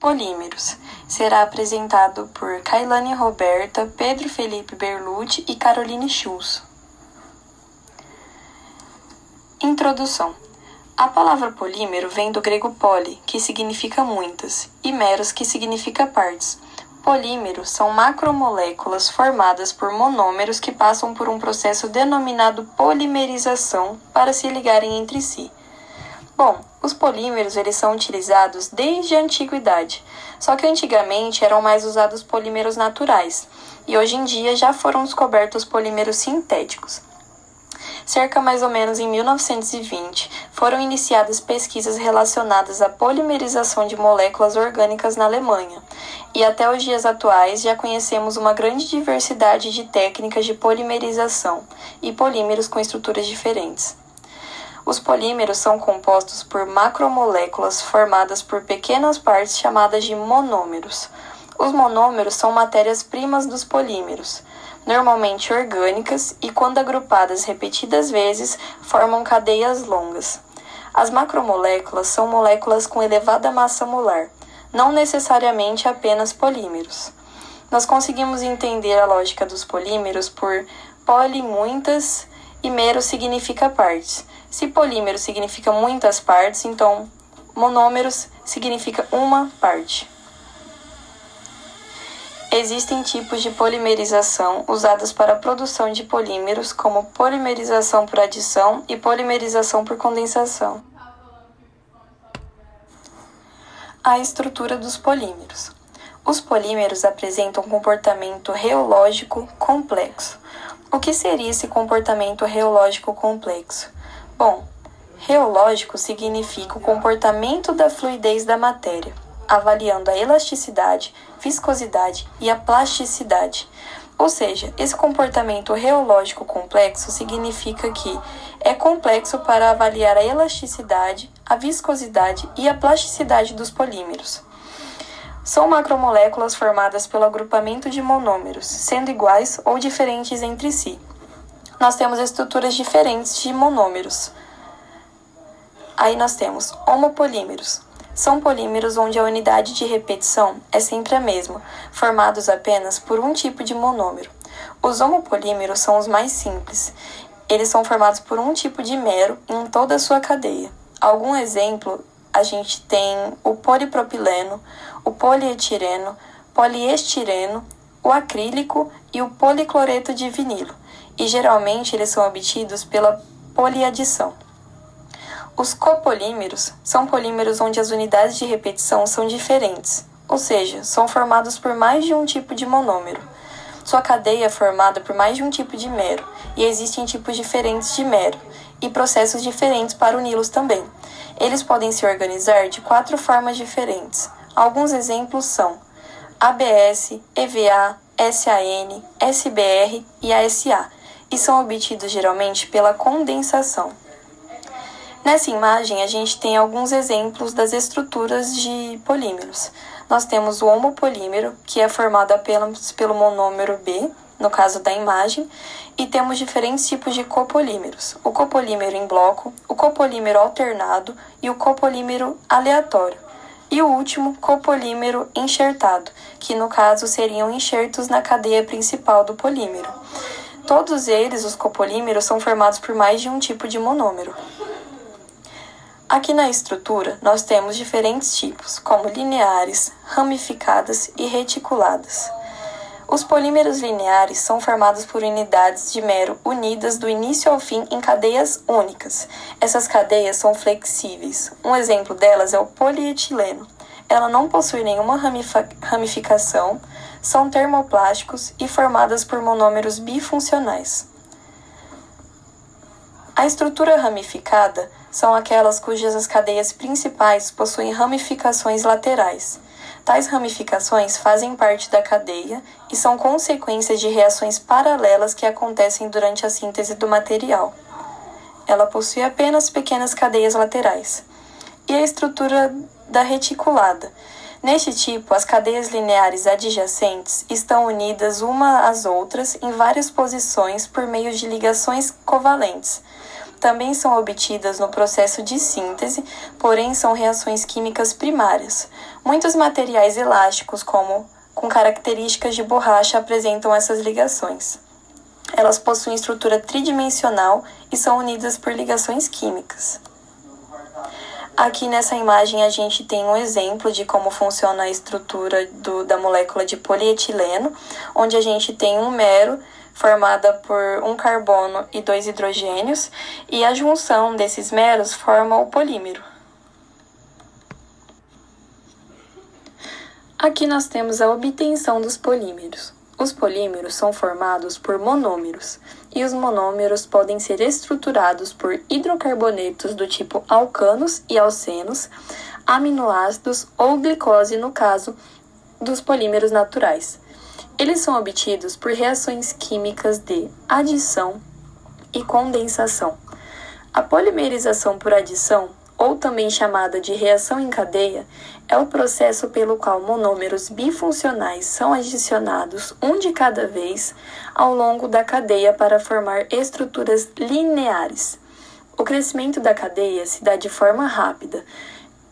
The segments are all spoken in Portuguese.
Polímeros. Será apresentado por Kailane Roberta, Pedro Felipe Berlucci e Caroline Schulz. Introdução. A palavra polímero vem do grego poli, que significa muitas, e meros, que significa partes. Polímeros são macromoléculas formadas por monômeros que passam por um processo denominado polimerização para se ligarem entre si. Bom, os polímeros eles são utilizados desde a antiguidade, só que antigamente eram mais usados polímeros naturais, e hoje em dia já foram descobertos polímeros sintéticos. Cerca mais ou menos em 1920, foram iniciadas pesquisas relacionadas à polimerização de moléculas orgânicas na Alemanha, e até os dias atuais já conhecemos uma grande diversidade de técnicas de polimerização e polímeros com estruturas diferentes. Os polímeros são compostos por macromoléculas formadas por pequenas partes chamadas de monômeros. Os monômeros são matérias-primas dos polímeros, normalmente orgânicas e, quando agrupadas repetidas vezes, formam cadeias longas. As macromoléculas são moléculas com elevada massa molar, não necessariamente apenas polímeros. Nós conseguimos entender a lógica dos polímeros por poli, muitas, e mero significa partes. Se polímero significa muitas partes, então monômeros significa uma parte. Existem tipos de polimerização usados para a produção de polímeros, como polimerização por adição e polimerização por condensação. A estrutura dos polímeros. Os polímeros apresentam um comportamento reológico complexo. O que seria esse comportamento reológico complexo? Bom, reológico significa o comportamento da fluidez da matéria, avaliando a elasticidade, viscosidade e a plasticidade. Ou seja, esse comportamento reológico complexo significa que é complexo para avaliar a elasticidade, a viscosidade e a plasticidade dos polímeros. São macromoléculas formadas pelo agrupamento de monômeros, sendo iguais ou diferentes entre si. Nós temos estruturas diferentes de monômeros. Aí nós temos homopolímeros. São polímeros onde a unidade de repetição é sempre a mesma, formados apenas por um tipo de monômero. Os homopolímeros são os mais simples. Eles são formados por um tipo de mero em toda a sua cadeia. Algum exemplo, a gente tem o polipropileno, o polietileno, poliestireno, o acrílico e o policloreto de vinilo, e geralmente eles são obtidos pela poliadição. Os copolímeros são polímeros onde as unidades de repetição são diferentes, ou seja, são formados por mais de um tipo de monômero. Sua cadeia é formada por mais de um tipo de mero, e existem tipos diferentes de mero, e processos diferentes para uni-los também. Eles podem se organizar de 4 formas diferentes. Alguns exemplos são ABS, EVA, SAN, SBR e ASA, e são obtidos geralmente pela condensação. Nessa imagem, a gente tem alguns exemplos das estruturas de polímeros. Nós temos o homopolímero, que é formado apenas pelo monômero B, no caso da imagem, e temos diferentes tipos de copolímeros: o copolímero em bloco, o copolímero alternado e o copolímero aleatório. E o último, copolímero enxertado, que no caso seriam enxertos na cadeia principal do polímero. Todos eles, os copolímeros, são formados por mais de um tipo de monômero. Aqui na estrutura, nós temos diferentes tipos, como lineares, ramificadas e reticuladas. Os polímeros lineares são formados por unidades de mero unidas do início ao fim em cadeias únicas. Essas cadeias são flexíveis. Um exemplo delas é o polietileno. Ela não possui nenhuma ramificação, são termoplásticos e formadas por monômeros bifuncionais. A estrutura ramificada são aquelas cujas as cadeias principais possuem ramificações laterais. Tais ramificações fazem parte da cadeia e são consequências de reações paralelas que acontecem durante a síntese do material. Ela possui apenas pequenas cadeias laterais. E a estrutura da reticulada. Neste tipo, as cadeias lineares adjacentes estão unidas uma às outras em várias posições por meio de ligações covalentes. também são obtidas no processo de síntese, porém são reações químicas primárias. Muitos materiais elásticos, como com características de borracha, apresentam essas ligações. Elas possuem estrutura tridimensional e são unidas por ligações químicas. Aqui nessa imagem a gente tem um exemplo de como funciona a estrutura da molécula de polietileno, onde a gente tem um mero formada por um carbono e 2 hidrogênios, e a junção desses meros forma o polímero. Aqui nós temos a obtenção dos polímeros. Os polímeros são formados por monômeros, e os monômeros podem ser estruturados por hidrocarbonetos do tipo alcanos e alcenos, aminoácidos ou glicose no caso dos polímeros naturais. Eles são obtidos por reações químicas de adição e condensação. A polimerização por adição, ou também chamada de reação em cadeia, é o processo pelo qual monômeros bifuncionais são adicionados um de cada vez ao longo da cadeia para formar estruturas lineares. O crescimento da cadeia se dá de forma rápida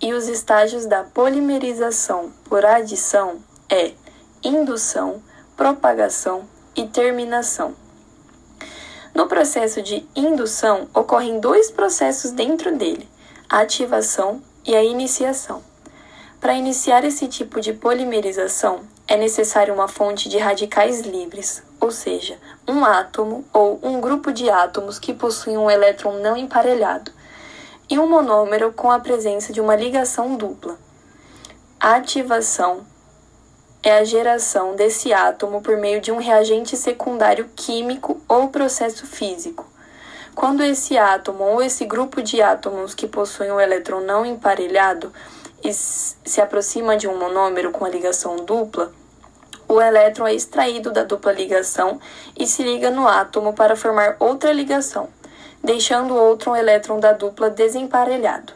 e os estágios da polimerização por adição é indução, propagação e terminação. No processo de indução, ocorrem 2 processos dentro dele, a ativação e a iniciação. Para iniciar esse tipo de polimerização, é necessário uma fonte de radicais livres, ou seja, um átomo ou um grupo de átomos que possuem um elétron não emparelhado, e um monômero com a presença de uma ligação dupla. A ativação é a geração desse átomo por meio de um reagente secundário químico ou processo físico. Quando esse átomo ou esse grupo de átomos que possuem um elétron não emparelhado e se aproxima de um monômero com a ligação dupla, o elétron é extraído da dupla ligação e se liga no átomo para formar outra ligação, deixando outro elétron da dupla desemparelhado.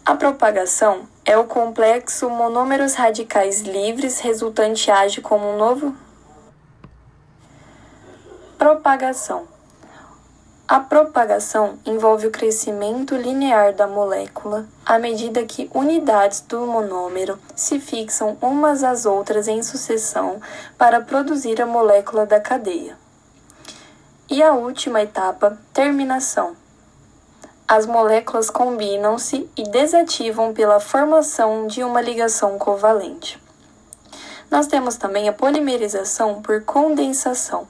A propagação é o complexo monômeros radicais livres resultante age como um novo propagação. A propagação envolve o crescimento linear da molécula à medida que unidades do monômero se fixam umas às outras em sucessão para produzir a molécula da cadeia. E a última etapa, terminação. As moléculas combinam-se e desativam pela formação de uma ligação covalente. Nós temos também a polimerização por condensação.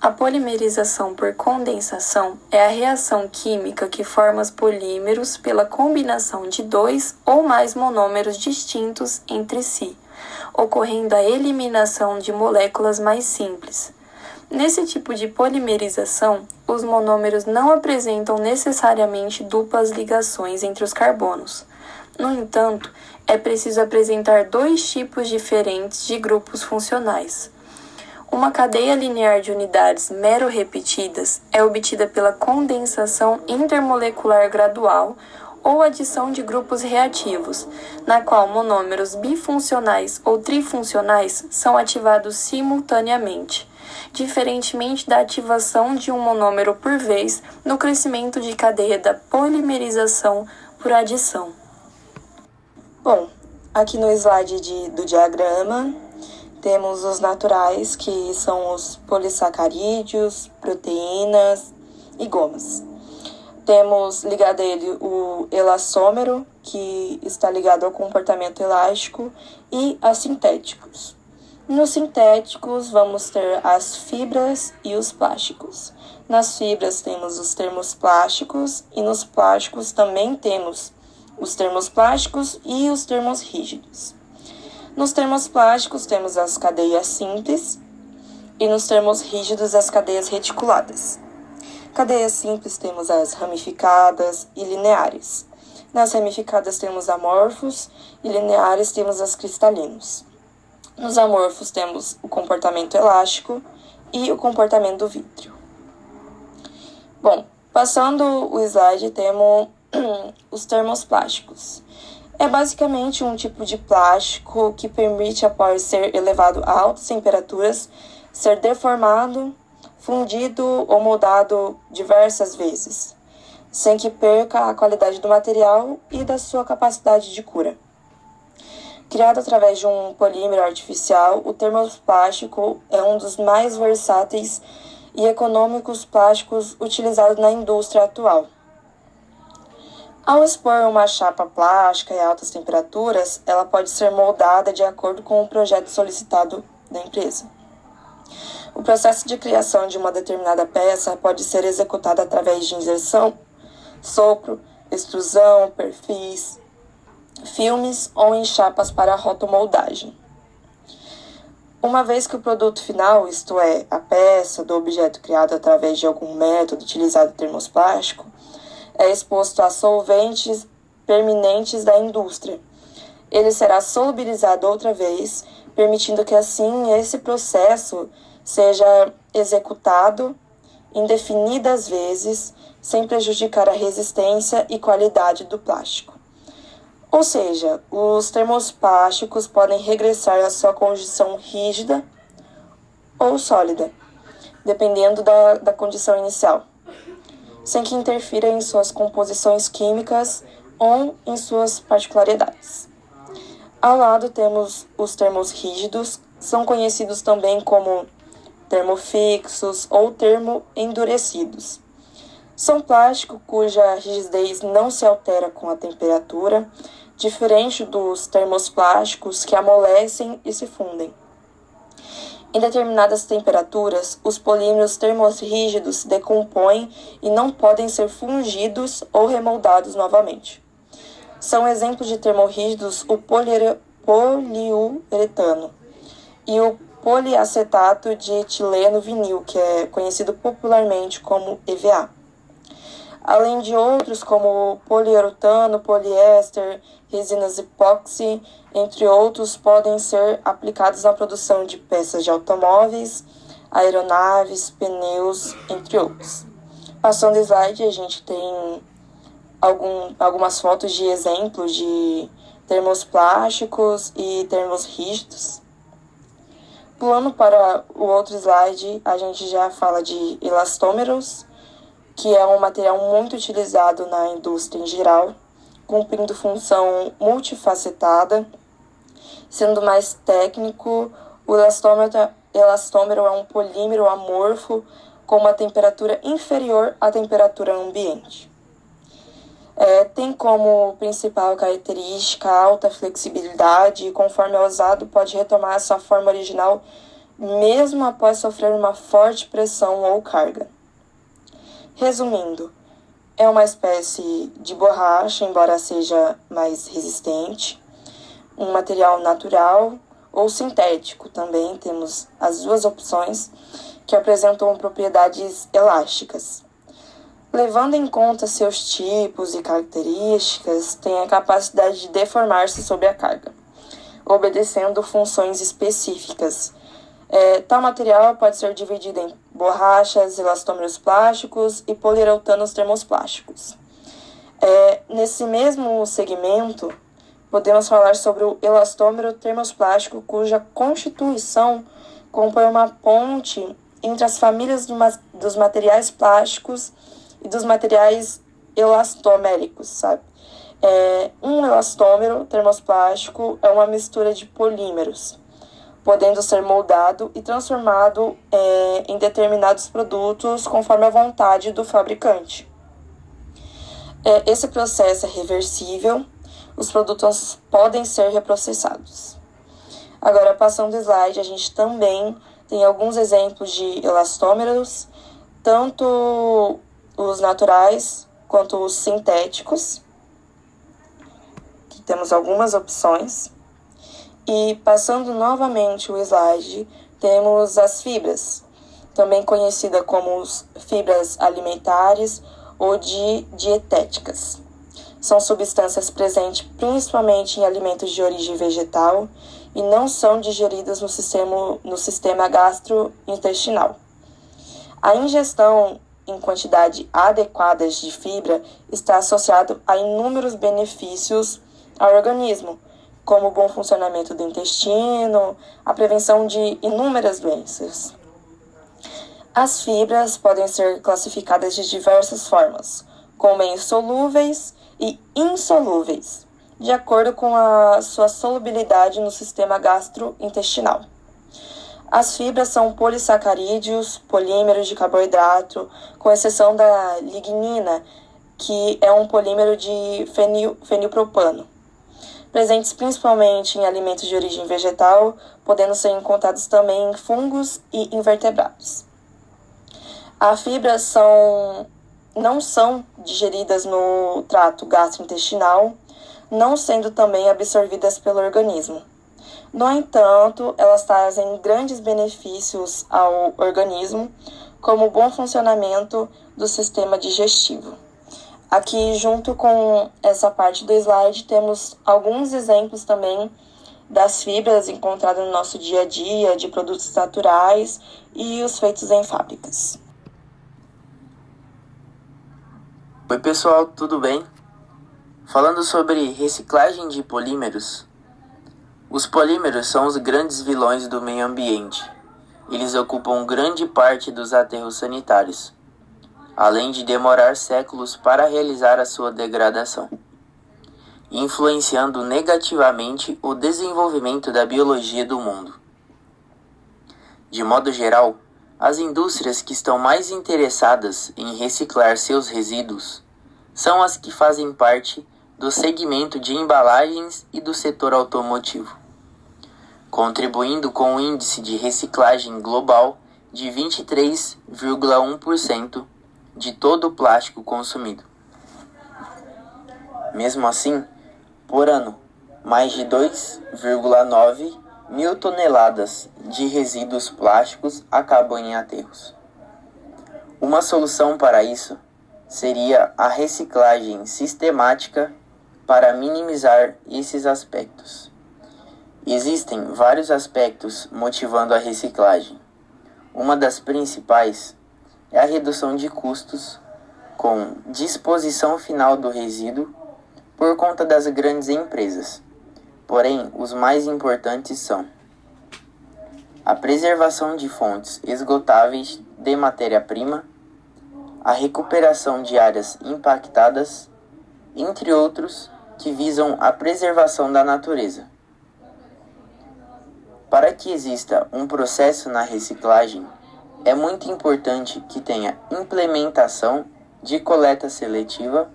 A polimerização por condensação é a reação química que forma os polímeros pela combinação de 2 ou mais monômeros distintos entre si, ocorrendo a eliminação de moléculas mais simples. Nesse tipo de polimerização, os monômeros não apresentam necessariamente duplas ligações entre os carbonos. No entanto, é preciso apresentar 2 tipos diferentes de grupos funcionais. Uma cadeia linear de unidades mero-repetidas é obtida pela condensação intermolecular gradual ou adição de grupos reativos, na qual monômeros bifuncionais ou trifuncionais são ativados simultaneamente, diferentemente da ativação de um monômero por vez no crescimento de cadeia da polimerização por adição. Bom, aqui no slide do diagrama, temos os naturais, que são os polissacarídeos, proteínas e gomas. Temos ligado a ele o elastômero, que está ligado ao comportamento elástico, e a sintéticos. Nos sintéticos, vamos ter as fibras e os plásticos. Nas fibras temos os termoplásticos e nos plásticos também temos os termoplásticos e os termorrígidos. Nos termoplásticos temos as cadeias simples e nos termorrígidos as cadeias reticuladas. Cadeias simples temos as ramificadas e lineares. Nas ramificadas temos amorfos e lineares temos as cristalinos. Nos amorfos temos o comportamento elástico e o comportamento do vítreo. Bom, passando o slide, temos os termoplásticos. É basicamente um tipo de plástico que permite, após ser elevado a altas temperaturas, ser deformado fundido ou moldado diversas vezes, sem que perca a qualidade do material e da sua capacidade de cura. Criado através de um polímero artificial, o termoplástico é um dos mais versáteis e econômicos plásticos utilizados na indústria atual. Ao expor uma chapa plástica em altas temperaturas, ela pode ser moldada de acordo com o projeto solicitado da empresa. O processo de criação de uma determinada peça pode ser executado através de inserção, sopro, extrusão, perfis, filmes ou em chapas para rotomoldagem. Uma vez que o produto final, isto é, a peça do objeto criado através de algum método utilizado termoplástico, é exposto a solventes permanentes da indústria, ele será solubilizado outra vez, permitindo que assim esse processo seja executado indefinidas vezes, sem prejudicar a resistência e qualidade do plástico. Ou seja, os termoplásticos podem regressar à sua condição rígida ou sólida, dependendo da condição inicial, sem que interfira em suas composições químicas ou em suas particularidades. Ao lado temos os termos rígidos, são conhecidos também como termofixos ou termoendurecidos. São plásticos cuja rigidez não se altera com a temperatura, diferente dos termoplásticos que amolecem e se fundem. Em determinadas temperaturas, os polímeros termorrígidos se decompõem e não podem ser fundidos ou remoldados novamente. São exemplos de termorrígidos o poliuretano e o poliacetato de etileno vinil, que é conhecido popularmente como EVA. Além de outros como poliuretano, poliéster, resinas epóxi, entre outros, podem ser aplicados na produção de peças de automóveis, aeronaves, pneus, entre outros. Passando o slide, a gente tem algumas fotos de exemplos de termoplásticos e termos rígidos. Pulando para o outro slide, a gente já fala de elastômeros, que é um material muito utilizado na indústria em geral, cumprindo função multifacetada. Sendo mais técnico, o elastômero é um polímero amorfo com uma temperatura inferior à temperatura ambiente. Tem como principal característica a alta flexibilidade e, conforme é usado, pode retomar a sua forma original mesmo após sofrer uma forte pressão ou carga. Resumindo, é uma espécie de borracha, embora seja mais resistente, um material natural ou sintético. Também temos as duas opções que apresentam propriedades elásticas. Levando em conta seus tipos e características, tem a capacidade de deformar-se sob a carga, obedecendo funções específicas. Tal material pode ser dividido em borrachas, elastômeros plásticos e poliuretanos termoplásticos. Nesse mesmo segmento, podemos falar sobre o elastômero termoplástico, cuja constituição compõe uma ponte entre as famílias dos materiais plásticos e dos materiais elastoméricos, sabe? Um elastômero termoplástico é uma mistura de polímeros, podendo ser moldado e transformado em determinados produtos conforme a vontade do fabricante. Esse processo é reversível, os produtos podem ser reprocessados. Agora, passando o slide, a gente também tem alguns exemplos de elastômeros, tanto os naturais quanto os sintéticos. Aqui temos algumas opções. E passando novamente o slide, temos as fibras, também conhecida como fibras alimentares ou dietéticas. São substâncias presentes principalmente em alimentos de origem vegetal e não são digeridas no sistema gastrointestinal. A ingestão em quantidade adequadas de fibra está associado a inúmeros benefícios ao organismo, como o bom funcionamento do intestino, a prevenção de inúmeras doenças. As fibras podem ser classificadas de diversas formas, como em solúveis e insolúveis, de acordo com a sua solubilidade no sistema gastrointestinal. As fibras são polissacarídeos, polímeros de carboidrato, com exceção da lignina, que é um polímero de fenilpropano, presentes principalmente em alimentos de origem vegetal, podendo ser encontrados também em fungos e invertebrados. As fibras não são digeridas no trato gastrointestinal, não sendo também absorvidas pelo organismo. No entanto, elas trazem grandes benefícios ao organismo, como o bom funcionamento do sistema digestivo. Aqui, junto com essa parte do slide, temos alguns exemplos também das fibras encontradas no nosso dia a dia, de produtos naturais e os feitos em fábricas. Oi pessoal, tudo bem? Falando sobre reciclagem de polímeros, os polímeros são os grandes vilões do meio ambiente. Eles ocupam grande parte dos aterros sanitários, além de demorar séculos para realizar a sua degradação, influenciando negativamente o desenvolvimento da biologia do mundo. De modo geral, as indústrias que estão mais interessadas em reciclar seus resíduos são as que fazem parte do segmento de embalagens e do setor automotivo, contribuindo com um índice de reciclagem global de 23,1% de todo o plástico consumido. Mesmo assim, por ano, mais de 2,9 mil toneladas de resíduos plásticos acabam em aterros. Uma solução para isso seria a reciclagem sistemática para minimizar esses aspectos. Existem vários aspectos motivando a reciclagem. Uma das principais é a redução de custos com disposição final do resíduo por conta das grandes empresas. Porém, os mais importantes são a preservação de fontes esgotáveis de matéria-prima, a recuperação de áreas impactadas, entre outros que visam a preservação da natureza. Para que exista um processo na reciclagem, é muito importante que tenha implementação de coleta seletiva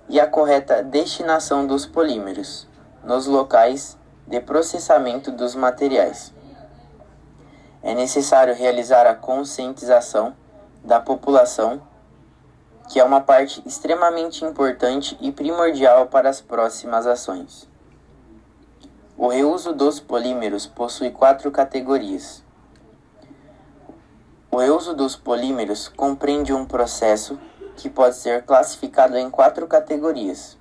e a correta destinação dos polímeros nos locais de processamento dos materiais. É necessário realizar a conscientização da população, que é uma parte extremamente importante e primordial para as próximas ações. O reuso dos polímeros possui 4 categorias. O reuso dos polímeros compreende um processo que pode ser classificado em 4 categorias.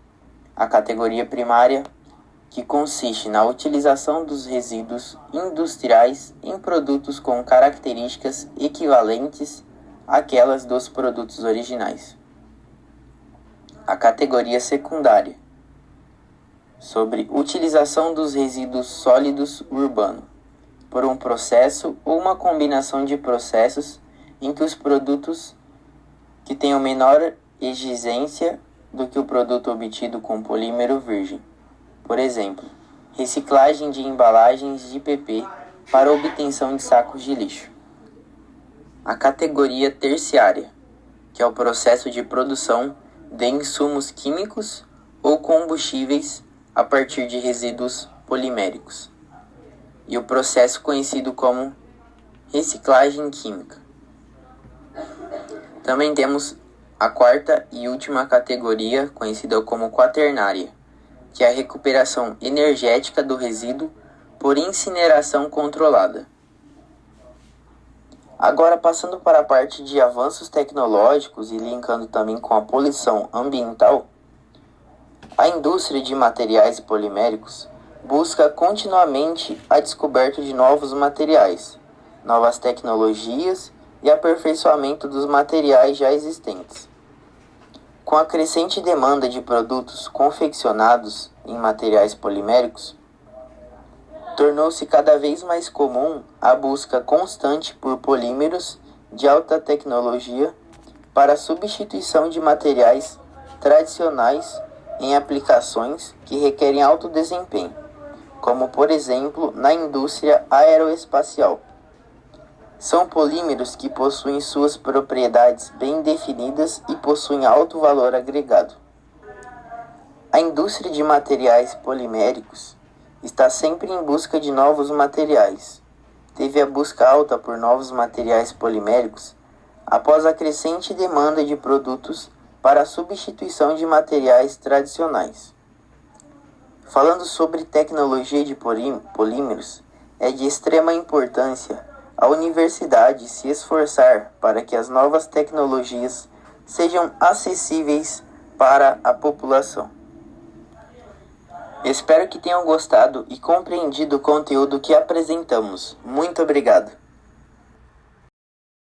A categoria primária, que consiste na utilização dos resíduos industriais em produtos com características equivalentes àquelas dos produtos originais. A categoria secundária, sobre utilização dos resíduos sólidos urbanos, por um processo ou uma combinação de processos em que os produtos que tenham menor exigência do que o produto obtido com polímero virgem. Por exemplo, reciclagem de embalagens de PP para obtenção de sacos de lixo. A categoria terciária, que é o processo de produção de insumos químicos ou combustíveis a partir de resíduos poliméricos. E o processo conhecido como reciclagem química. Também temos a quarta e última categoria, conhecida como quaternária, que é a recuperação energética do resíduo por incineração controlada. Agora, passando para a parte de avanços tecnológicos e linkando também com a poluição ambiental, a indústria de materiais poliméricos busca continuamente a descoberta de novos materiais, novas tecnologias e aperfeiçoamento dos materiais já existentes. Com a crescente demanda de produtos confeccionados em materiais poliméricos, tornou-se cada vez mais comum a busca constante por polímeros de alta tecnologia para a substituição de materiais tradicionais em aplicações que requerem alto desempenho, como por exemplo na indústria aeroespacial. São polímeros que possuem suas propriedades bem definidas e possuem alto valor agregado. A indústria de materiais poliméricos está sempre em busca de novos materiais. Teve a busca alta por novos materiais poliméricos após a crescente demanda de produtos para a substituição de materiais tradicionais. Falando sobre tecnologia de polímeros, é de extrema importância a universidade se esforçar para que as novas tecnologias sejam acessíveis para a população. Espero que tenham gostado e compreendido o conteúdo que apresentamos. Muito obrigado!